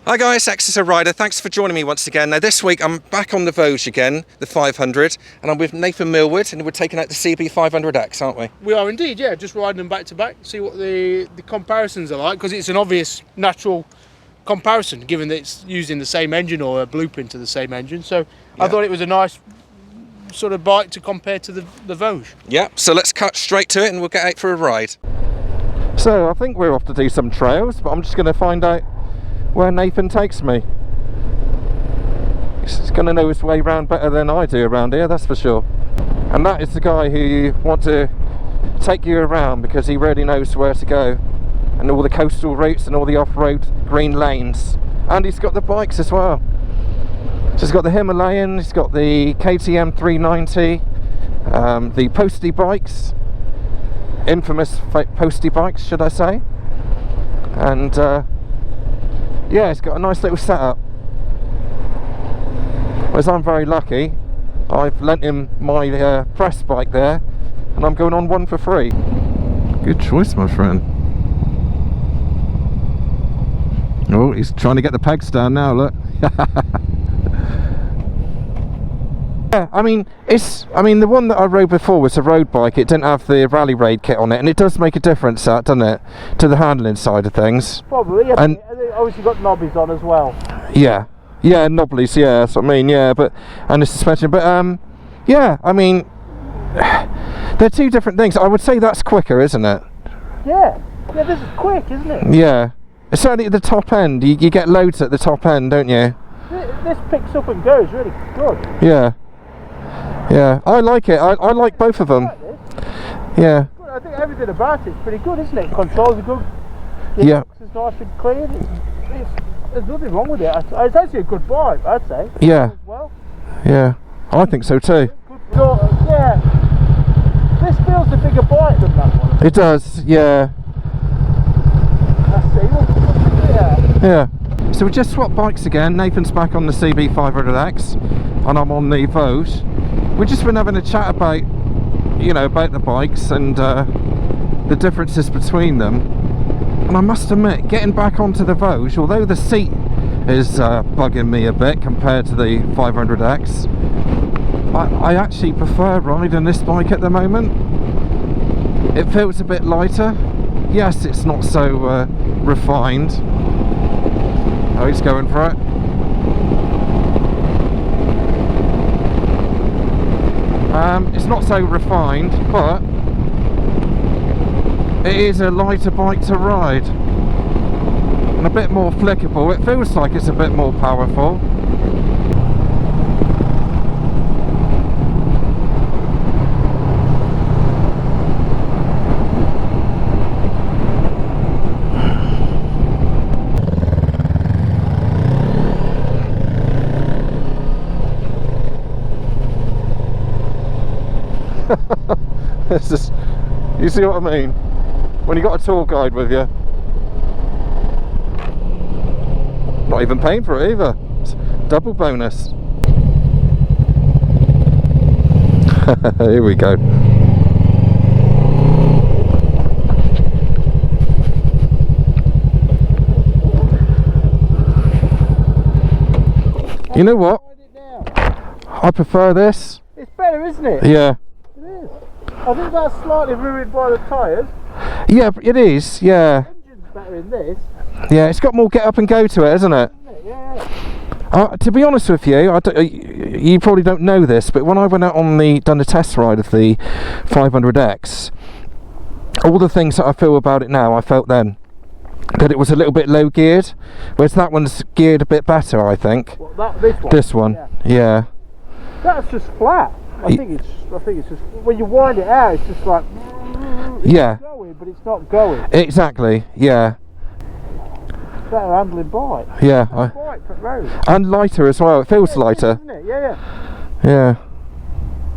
Hi guys, exeter-rider, thanks for joining me once again. Now this week I'm back on the VOGE again, the 500, and I'm with Nathan Millward, and we're taking out the CB500X, aren't we? We are indeed, yeah, just riding them back to back, see what the comparisons are like, because it's an obvious, natural comparison, given that it's using the same engine or a blueprint to the same engine. So yeah. I thought it was a nice sort of bike to compare to the VOGE. Yeah, so let's cut straight to it and we'll get out for a ride. So I think we're off to do some trails, but I'm just going to find out where Nathan takes me. He's going to know his way around better than I do around here, that's for sure. And that is the guy who you want to take you around because he really knows where to go, and all the coastal routes and all the off-road green lanes. And he's got the bikes as well. So he's got the Himalayan, he's got the KTM 390, the Posty bikes, infamous Posty bikes should I say, and yeah, it's got a nice little setup. Whereas I'm very lucky, I've lent him my press bike there, and I'm going on one for free. Good choice, my friend. Oh, he's trying to get the pegs down now, look. Yeah, I mean, the one that I rode before was a road bike. It didn't have the rally raid kit on it, and it does make a difference, that, doesn't it, to the handling side of things. Probably, yeah. And obviously got knobbies on as well. Yeah, yeah, knobblies, yeah, that's what I mean, yeah, but, and the suspension, but, yeah, I mean, they're two different things. I would say that's quicker, isn't it? Yeah, yeah, this is quick, isn't it? Yeah, certainly at the top end, you get loads at the top end, don't you? This picks up and goes really good. Yeah. Yeah, I like it. I like both of them. Yeah. I think everything about it's pretty good, isn't it? Controls are good. Yeah. It's nice and clean. There's nothing wrong with it. It's actually a good bike, I'd say. Yeah. Well. Yeah, I think so too. Yeah. This feels a bigger bike than that one. It does. Yeah. I see. Yeah. So we just swapped bikes again. Nathan's back on the CB500X, and I'm on the VOGE. We've just been having a chat about, you know, about the bikes and the differences between them. And I must admit, getting back onto the VOGE, although the seat is bugging me a bit compared to the 500X, I actually prefer riding this bike at the moment. It feels a bit lighter. Yes, it's not so refined. Oh, he's going for it. It's not so refined, but it is a lighter bike to ride and a bit more flickable. It feels like it's a bit more powerful. It's just, you see what I mean? When you got a tour guide with you, not even paying for it either. It's double bonus. Here we go. You know what? I prefer this. It's better, isn't it? Yeah. It is. I think that's slightly ruined by the tyres. Yeah, it is, yeah. The engine's better in this. Yeah, it's got more get up and go to it, isn't it? Yeah. To be honest with you, you probably don't know this, but when I went out on done a test ride of the 500X, all the things that I feel about it now, I felt then. That it was a little bit low geared, whereas that one's geared a bit better, I think. What, this one? This one, yeah. That's just flat. I think it's just when you wind it out, it's just like yeah, going, but it's not going. Exactly, yeah. Better handling bike. Yeah, Bike for road. And lighter as well. It feels lighter. Isn't it? Yeah. Yeah.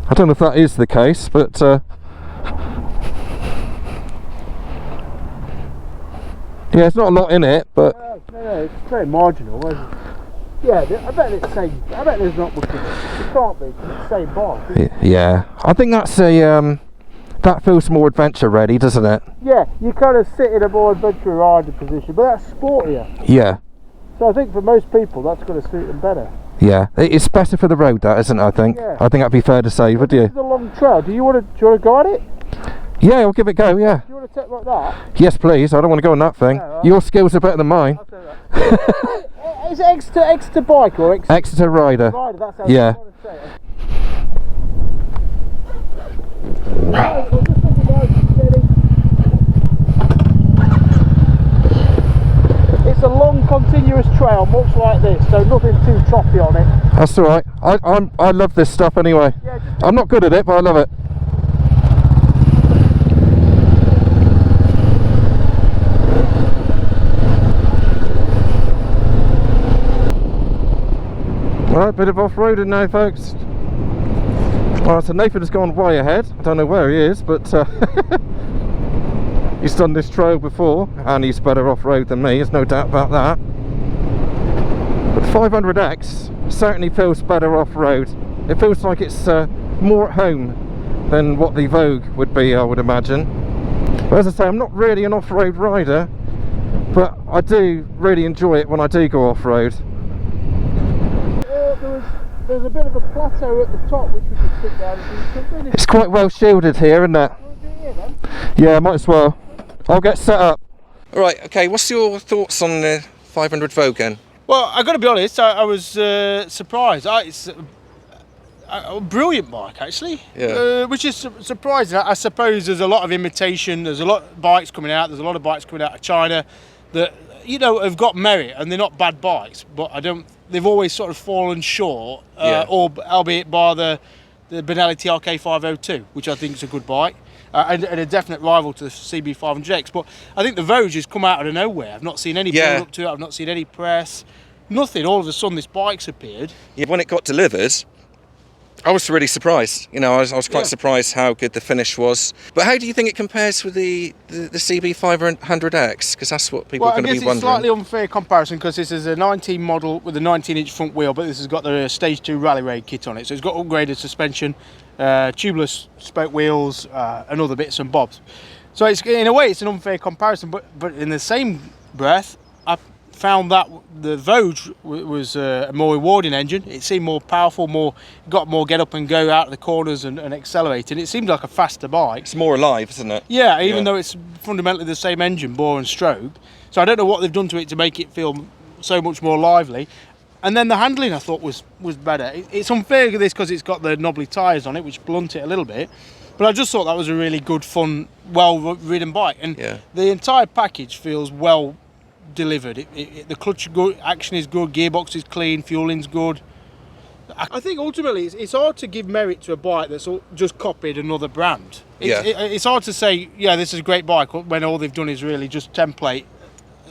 I don't know if that is the case, but yeah, it's not a lot in it, but no, it's very marginal, isn't it? Yeah, I bet it's the same. I bet there's not much. It can't be. It's the same bike. Yeah, I think that's a that feels more adventure ready, doesn't it? Yeah, you kind of sit in a more adventure rider position, but that's sportier. Yeah. So I think for most people that's going to suit them better. Yeah, it's better for the road, that isn't it? I think. Yeah. I think that'd be fair to say, would you? This is a long trail. Do you want to go at it? Yeah, I'll give it a go. Yeah. Do you want to take like that? Yes, please. I don't want to go on that thing. Yeah, right. Your skills are better than mine. I'll say that. Is it exeter bike or Exeter-rider. rider? That's how Yeah. I want to say it. Right, we'll just let you know, steady. It's a long continuous trail, much like this, so nothing too choppy on it. That's all right. I love this stuff anyway. Yeah, I'm not good at it, but I love it. Right, bit of off-roading now, folks. Alright, so Nathan has gone way ahead. I don't know where he is, but he's done this trail before, and he's better off-road than me, there's no doubt about that. But 500X certainly feels better off-road. It feels like it's more at home than what the Vogue would be, I would imagine. But as I say, I'm not really an off-road rider, but I do really enjoy it when I do go off-road. There's a bit of a plateau at the top which we could sit down and do something. It's quite well shielded here, isn't it? Yeah, might as well. I'll get set up. Alright, okay, what's your thoughts on the 500 Vogue then? Well, I've got to be honest, I was surprised. It's a brilliant bike, actually. Yeah. Which is surprising. I suppose there's a lot of imitation, there's a lot of bikes coming out, there's a lot of bikes coming out of China that, you know, have got merit, and they're not bad bikes, but they've always sort of fallen short, or albeit by the Benelli TRK502, which I think is a good bike. And a definite rival to the CB500X, but I think the Vogue has come out of nowhere. I've not seen any build up to it, I've not seen any press, nothing. All of a sudden this bike's appeared. Yeah, when it got delivered, I was really surprised. You know, I was quite surprised how good the finish was. But how do you think it compares with the CB500X? Because that's what people are going to be wondering. It's a slightly unfair comparison because this is a 19 model with a 19-inch front wheel, but this has got the Stage 2 Rally Raid kit on it. So it's got upgraded suspension, tubeless spoke wheels, and other bits and bobs. So it's, in a way, it's an unfair comparison. But in the same breath, I found that the VOGE was a more rewarding engine. It seemed more powerful, got more get up and go out of the corners and accelerate, and it seemed like a faster bike. It's more alive, isn't it? Yeah, even though it's fundamentally the same engine, bore and stroke. So I don't know what they've done to it to make it feel so much more lively. And then the handling I thought was better. It's unfair to this because it's got the knobbly tyres on it, which blunt it a little bit. But I just thought that was a really good, fun, well-ridden bike. And the entire package feels well delivered. The clutch is good, action is good, gearbox is clean, fueling's good. I think ultimately it's hard to give merit to a bike that's just copied another brand. It's hard to say, yeah, this is a great bike when all they've done is really just template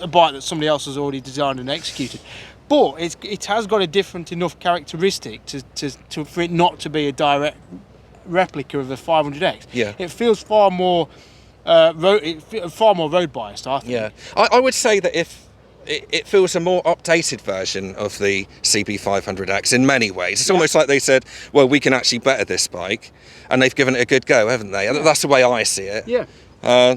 a bike that somebody else has already designed and executed. But it has got a different enough characteristic for it not to be a direct replica of the 500X. Yeah. It feels far more road biased, I think. Yeah, I would say that if it feels a more updated version of the CB500X in many ways. It's almost like they said, well, we can actually better this bike, and they've given it a good go, haven't they? That's the way I see it. Yeah.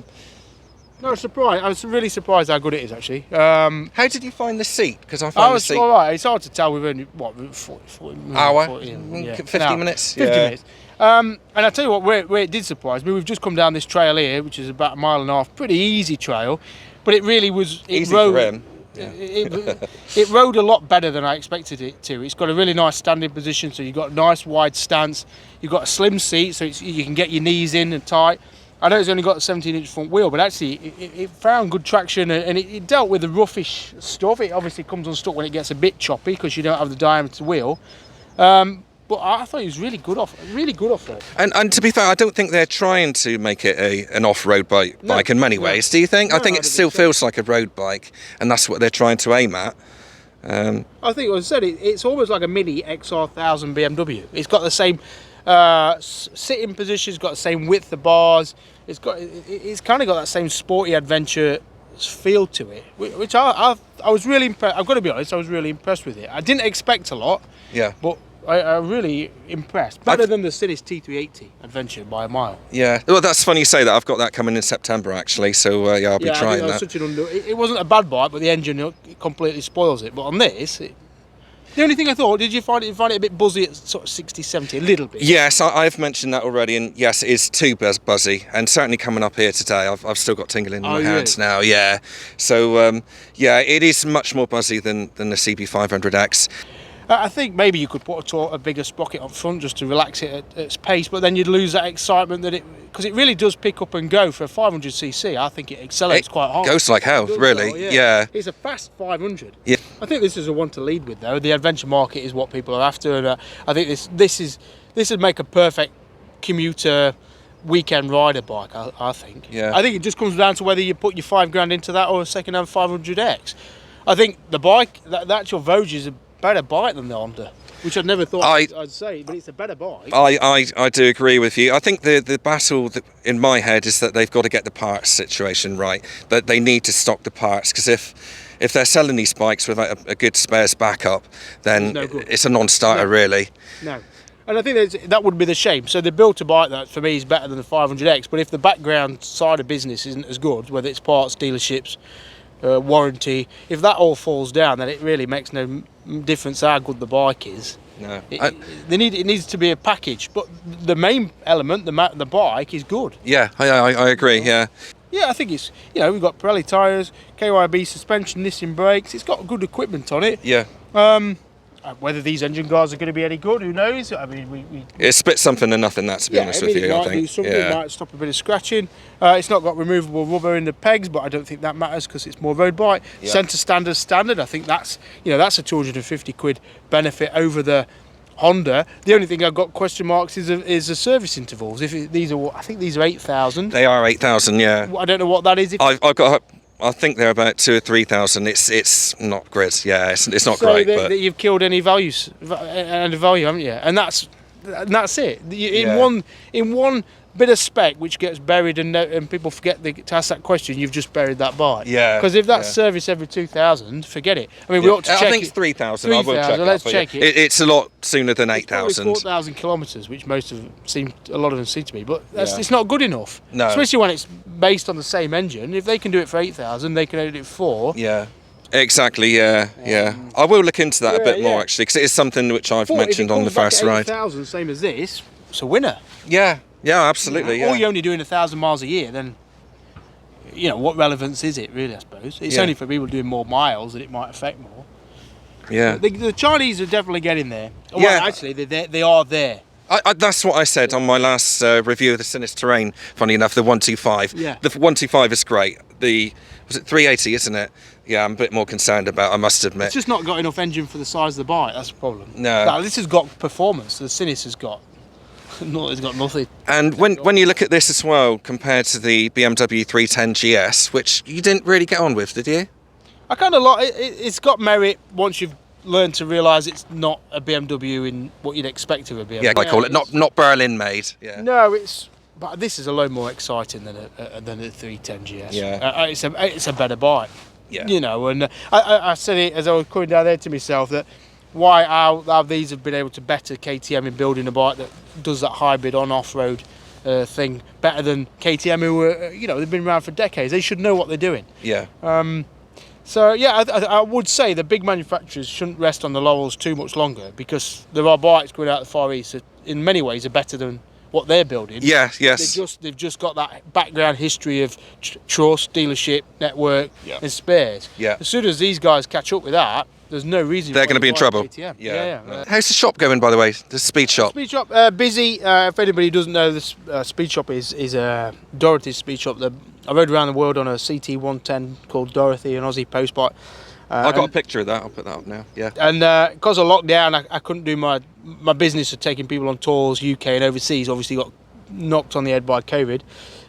No, surprised. I was really surprised how good it is, actually. How did you find the seat? Because I found the seat. All right. It's hard to tell. We've only 40 hour, 40, 50 minutes. 50 minutes. And I tell you what, where it did surprise me, we've just come down this trail here, which is about 1.5 miles, pretty easy trail, but it really was. Easy for him. Yeah. It rode a lot better than I expected it to. It's got a really nice standing position, so you've got a nice wide stance. You've got a slim seat, so you can get your knees in and tight. I know it's only got a 17-inch front wheel, but actually it found good traction, and it dealt with the roughish stuff. It obviously comes unstuck when it gets a bit choppy because you don't have the diameter wheel. But I thought it was really good off-road. And to be fair, I don't think they're trying to make it an off-road bike in many ways. Do you think? I think it still feels like a road bike, and that's what they're trying to aim at. I think, as I said, it's almost like a mini XR1000 BMW. It's got the same sitting position, it's got the same width of bars. It's kind of got that same sporty adventure feel to it, which I was really impressed. I've got to be honest, I was really impressed with it. I didn't expect a lot. Yeah. But I'm really impressed. Better than the Sinis T380 Adventure by a mile. Yeah. Well, that's funny you say that. I've got that coming in September actually, so yeah, I'll be trying that. It wasn't a bad bike, but the engine completely spoils it. But on this, the only thing I thought, did you find it a bit buzzy at sort of 60, 70, a little bit? Yes, I've mentioned that already, and yes, it is too buzzy. And certainly coming up here today, I've still got tingling in my hands now. Yeah. So yeah, it is much more buzzy than the CB500X. I think maybe you could put a bigger sprocket up front just to relax it at its pace, but then you'd lose that excitement because it really does pick up and go for a 500cc. I think it accelerates quite hard. Goes like hell, really. Yeah. It's a fast 500. Yeah. I think this is a one to lead with, though. The adventure market is what people are after, and I think this would make a perfect commuter weekend rider bike. I think. Yeah. I think it just comes down to whether you put your £5,000 into that or a second-hand 500X. I think the bike, the actual VOGE is a better bike than the Honda, which I'd never thought I'd say, but it's a better bike. I do agree with you. I think the battle in my head is that they've got to get the parts situation right. That they need to stock the parts, because if they're selling these bikes without a good spares backup, then it's a non-starter, really. No. And I think that would be the shame. So they built a bike that, for me, is better than the 500X, but if the background side of business isn't as good, whether it's parts, dealerships, warranty, if that all falls down, then it really makes no difference how good the bike is. No. It needs to be a package, but the main element, the bike, is good. Yeah, I agree, yeah. Yeah, I think it's, we've got Pirelli tyres, KYB suspension, Nissan brakes, it's got good equipment on it. Yeah. Whether these engine guards are going to be any good, who knows? I mean, it spits something and nothing, that, to be honest with you, I think. Do something, it might stop a bit of scratching. It's not got removable rubber in the pegs, but I don't think that matters because it's more road bike. Yeah. Centre standard. I think that's a £250 benefit over the Honda. The only thing I've got question marks is the service intervals. I think these are 8,000. They are 8,000, yeah. I don't know what that is. I think they're about 2,000 or 3,000. It's not great. Yeah, it's not great. But you've killed any values and value, haven't you? And that's it. In one bit of spec which gets buried and people forget to ask that question, you've just buried that bike. Yeah. Because if that's service every 2,000, forget it. I mean, we ought to check. I think it's 3,000. I will check. Let's check it. It's a lot sooner than 8,000. 4,000 kilometres, which a lot of them seem to be, but it's not good enough. No. Especially when it's based on the same engine. If they can do it for 8,000, they can do it for 4. Yeah. Exactly, yeah. I will look into that a bit more, actually, because it is something which I've mentioned on the first ride. 8,000, same as this, it's a winner. Yeah, absolutely. Or you're only doing 1,000 miles a year, then what relevance is it really? I suppose it's only for people doing more miles that it might affect more. Yeah, the Chinese are definitely getting there. Well, actually, they are there. That's what I said on my last review of the Sinis Terrain. Funny enough, the 125. Yeah, the 125 is great. Was it 380, isn't it? Yeah, I'm a bit more concerned about, I must admit. It's just not got enough engine for the size of the bike. That's the problem. No, this has got performance. The Sinis has got. No, it's got nothing. And when you look at this as well, compared to the BMW 310GS, which you didn't really get on with, did you? I kind of like it. It's got merit once you've learned to realise it's not a BMW in what you'd expect of a BMW. Yeah, I call it not Berlin made. Yeah. No, but this is a lot more exciting than a 310GS. Yeah. It's a better bike. Yeah. And I said it as I was coming down there to myself that how these have been able to better KTM in building a bike that does that hybrid on-off-road thing better than KTM, who were, they've been around for decades. They should know what they're doing. Yeah. So yeah, I would say the big manufacturers shouldn't rest on the laurels too much longer, because there are bikes going out of the Far East that in many ways are better than what they're building. Yes. They've just got that background history of trust, dealership, network, and spares. Yeah. As soon as these guys catch up with that, there's no reason they're going to be in trouble. KTM. Yeah. How's the shop going, by the way? The speed shop. Speed shop busy. If anybody doesn't know, this speed shop is Dorothys speed shop. I rode around the world on a CT110 called Dorothy, an Aussie post bike. I got a picture of that. I'll put that up now. Yeah. And because of lockdown, I couldn't do my business of taking people on tours, UK and overseas. Obviously, got knocked on the head by COVID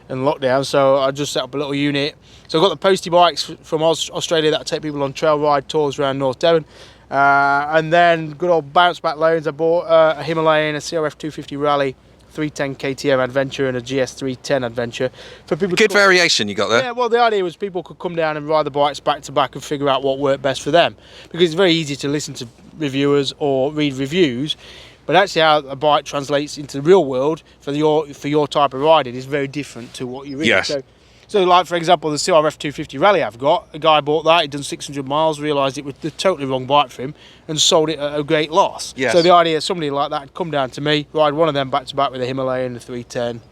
and lockdown. So I just set up a little unit. So I've got the postie bikes from Australia that take people on trail ride tours around North Devon. And then good old bounce back loans. I bought a Himalayan, a CRF 250 Rally 310 KTM Adventure and a GS 310 Adventure. For people Good variation you got there. Yeah, well, the idea was people could come down and ride the bikes back to back and figure out what worked best for them, because it's very easy to listen to reviewers or read reviews, but actually how a bike translates into the real world for your type of riding is very different to what you read. Yes. So like, for example, the CRF 250 Rally I've got, a guy bought that, he'd done 600 miles, realised it was the totally wrong bike for him and sold it at a great loss. Yes. So the idea is somebody like that would come down to me, ride one of them back to back with a Himalayan, the 310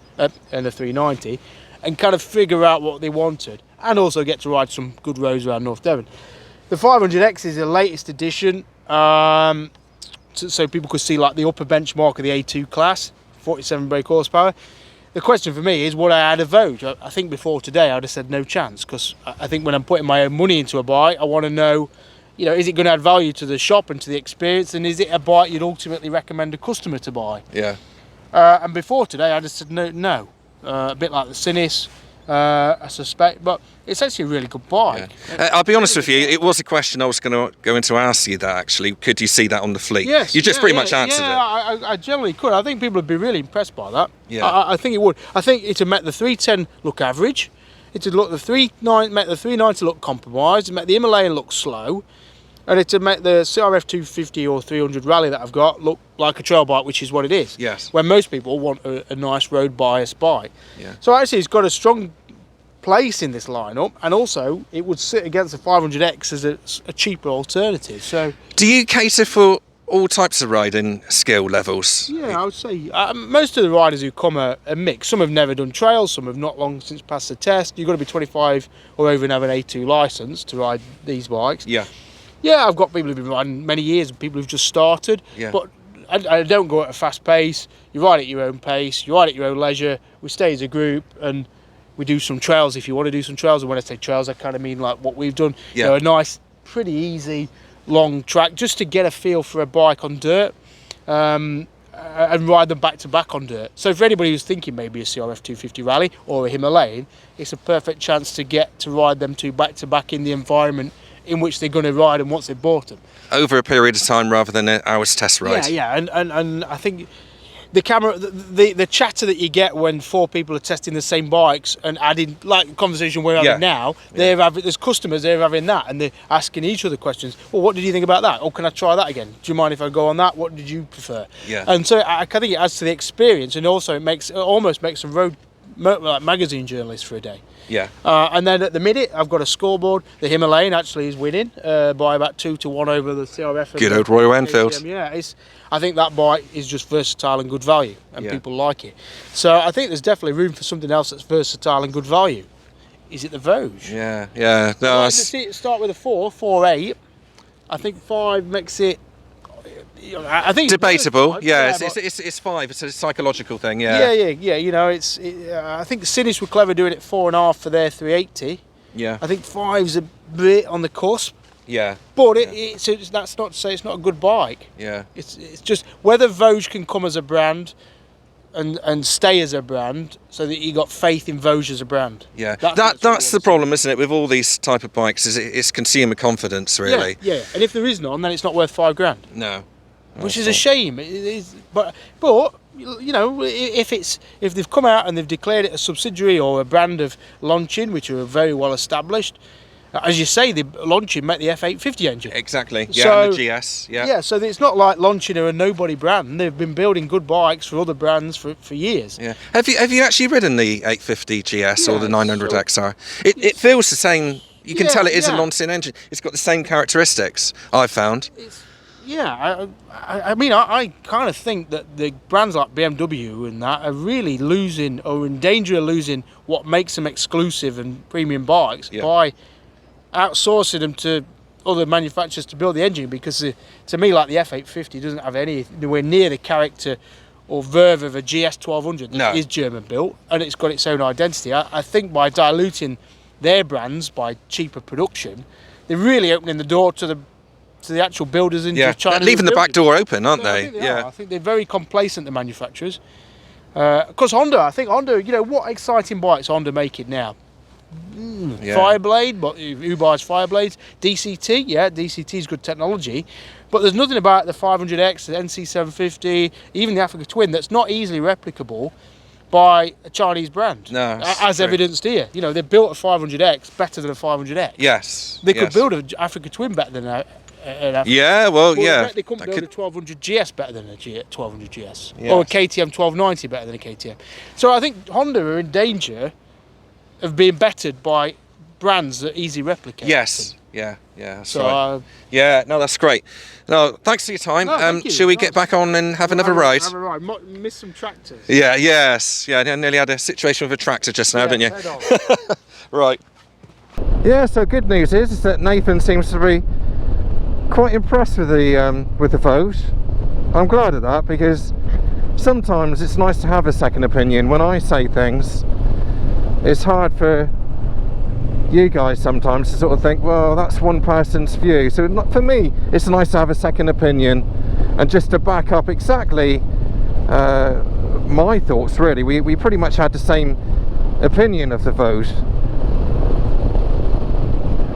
and the 390, and kind of figure out what they wanted, and also get to ride some good roads around North Devon. The 500X is the latest edition, so people could see like the upper benchmark of the A2 class, 47 brake horsepower. The question for me is, would I add a VOGE? I think before today I'd have said no chance, because I think when I'm putting my own money into a bike, I want to know, is it going to add value to the shop and to the experience, and is it a bike you'd ultimately recommend a customer to buy? Yeah. And before today I'd have said no. A bit like the Sinis, I suspect, but it's actually a really good bike. Yeah. I'll be honest with you, it was a question I was going to ask you that actually. Could you see that on the fleet? Yes. You just pretty much answered it. I generally could. I think people would be really impressed by that. Yeah. I think it would. I think it would make the 310 look average. It would look make the 390 look compromised. It would make the Himalayan look slow. And it would make the CRF 250 or 300 Rally that I've got look like a trail bike, which is what it is. Yes. When most people want a nice road bias bike. Yeah. So actually it's got a strong place in this lineup, and also it would sit against the 500X as a cheaper alternative. So do you cater for all types of riding skill levels? yeah, I would say most of the riders who come are a mix. Some have never done trails, some have not long since passed the test. You've got to be 25 or over and have an A2 licence to ride these bikes. Yeah. Yeah, I've got people who've been riding many years and people who've just started. Yeah. But I don't go at a fast pace. You ride at your own pace, you ride at your own leisure. We stay as a group and we do some trails if you want to do some trails. And when I say trails, I kind of mean like what we've done. Yeah. A nice, pretty easy, long track just to get a feel for a bike on dirt, and ride them back to back on dirt. So for anybody who's thinking maybe a CRF 250 Rally or a Himalayan, it's a perfect chance to get to ride them two back to back in the environment in which they're going to ride and once they've bought them. Over a period of time rather than an hour's test ride. Yeah, and I think the camera, the chatter that you get when four people are testing the same bikes and adding, like the conversation we're having now, there's customers, they're having that and they're asking each other questions. Well, what did you think about that? Oh, can I try that again? Do you mind if I go on that? What did you prefer? Yeah. And so I think it adds to the experience, and also it almost makes a road like magazine journalist for a day. Yeah. And then at the minute, I've got a scoreboard. The Himalayan actually is winning by about 2-1 over the CRF. Good old Royal Enfield. Yeah, I think that bike is just versatile and good value, and people like it. So I think there's definitely room for something else that's versatile and good value. Is it the VOGE? Yeah, yeah. No, Start with a 4.8. I think 5 makes it. I think debatable. It's yeah, it's 5. It's a psychological thing. Yeah. I think Sinis were clever doing it 4.5 for their 380. Yeah. I think 5's a bit on the cusp. Yeah. But that's not to say it's not a good bike. Yeah. It's just whether VOGE can come as a brand and stay as a brand, so that you got faith in VOGE as a brand. Yeah. That's the problem, isn't it, with all these type of bikes? Is it's consumer confidence, really. Yeah. And if there is none, then it's not worth $5,000. No. Which is a shame. It is, but if they've come out and they've declared it a subsidiary or a brand of Launching, which are very well established, as you say, the Launching make the F850 engine. Exactly. Yeah, So, and the GS. Yeah. Yeah, so it's not like Launching are a nobody brand. They've been building good bikes for other brands for years. Yeah. Have you actually ridden the 850 GS or the 900XR? It feels the same. You can tell it is a Launching engine. It's got the same characteristics, I've found. I kind of think that the brands like BMW and that are really losing, or in danger of losing, what makes them exclusive and premium bikes by outsourcing them to other manufacturers to build the engine, because to me, like the F850 doesn't have anywhere near the character or verve of a GS 1200 that is German built, and it's got its own identity. I think by diluting their brands by cheaper production, they're really opening the door to the actual builders in China. Leaving the back door open, aren't they? I think they're very complacent, the manufacturers. Because Honda, what exciting bikes Honda making now? Fireblade, but who buys Fireblades? DCT, yeah, DCT is good technology, but there's nothing about the 500X, the NC750, even the Africa Twin that's not easily replicable by a Chinese brand. No, as evidenced here. You know, they built a 500X better than a 500X. Yes. They could build an Africa Twin better than an Africa. Yeah, well, yeah. They couldn't build a 1200GS better than a 1200GS. Yes. Or a KTM 1290 better than a KTM. So I think Honda are in danger of being bettered by brands that easily replicate. Yes. Yeah, that's so, right. Yeah, no, that's great. No, thanks for your time. Thank you. Shall we get back on and have another ride? Have a ride. Miss some tractors. Yeah, yes. Yeah, I nearly had a situation with a tractor just now, didn't you? Right. Yeah, so good news is that Nathan seems to be quite impressed with the VOGE. I'm glad of that, because sometimes it's nice to have a second opinion. When I say things, it's hard for you guys sometimes to sort of think, well, that's one person's view. So for me, it's nice to have a second opinion and just to back up exactly my thoughts, really. We pretty much had the same opinion of the VOGE,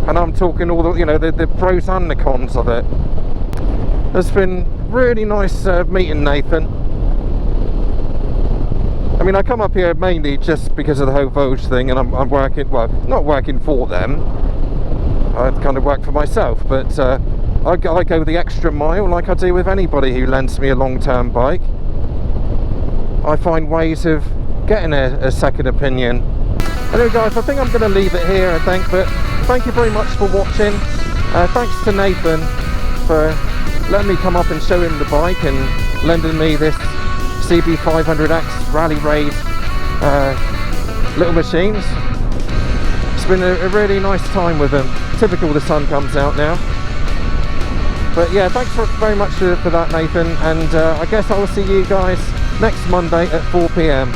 and I'm talking all the, you know, the pros and the cons of it. It's been really nice meeting Nathan. I mean, I come up here mainly just because of the whole VOGE thing, and I'm working, well, not working for them. I kind of work for myself, but I go the extra mile like I do with anybody who lends me a long-term bike. I find ways of getting a second opinion. Anyway, guys, I think I'm going to leave it here, I think, but thank you very much for watching. Thanks to Nathan for letting me come up and show him the bike and lending me this CB500X Rally Raid little machines. It's been a really nice time with them. Typical the sun comes out now. But yeah, thanks very much for that, Nathan, and I guess I will see you guys next Monday at 4 PM.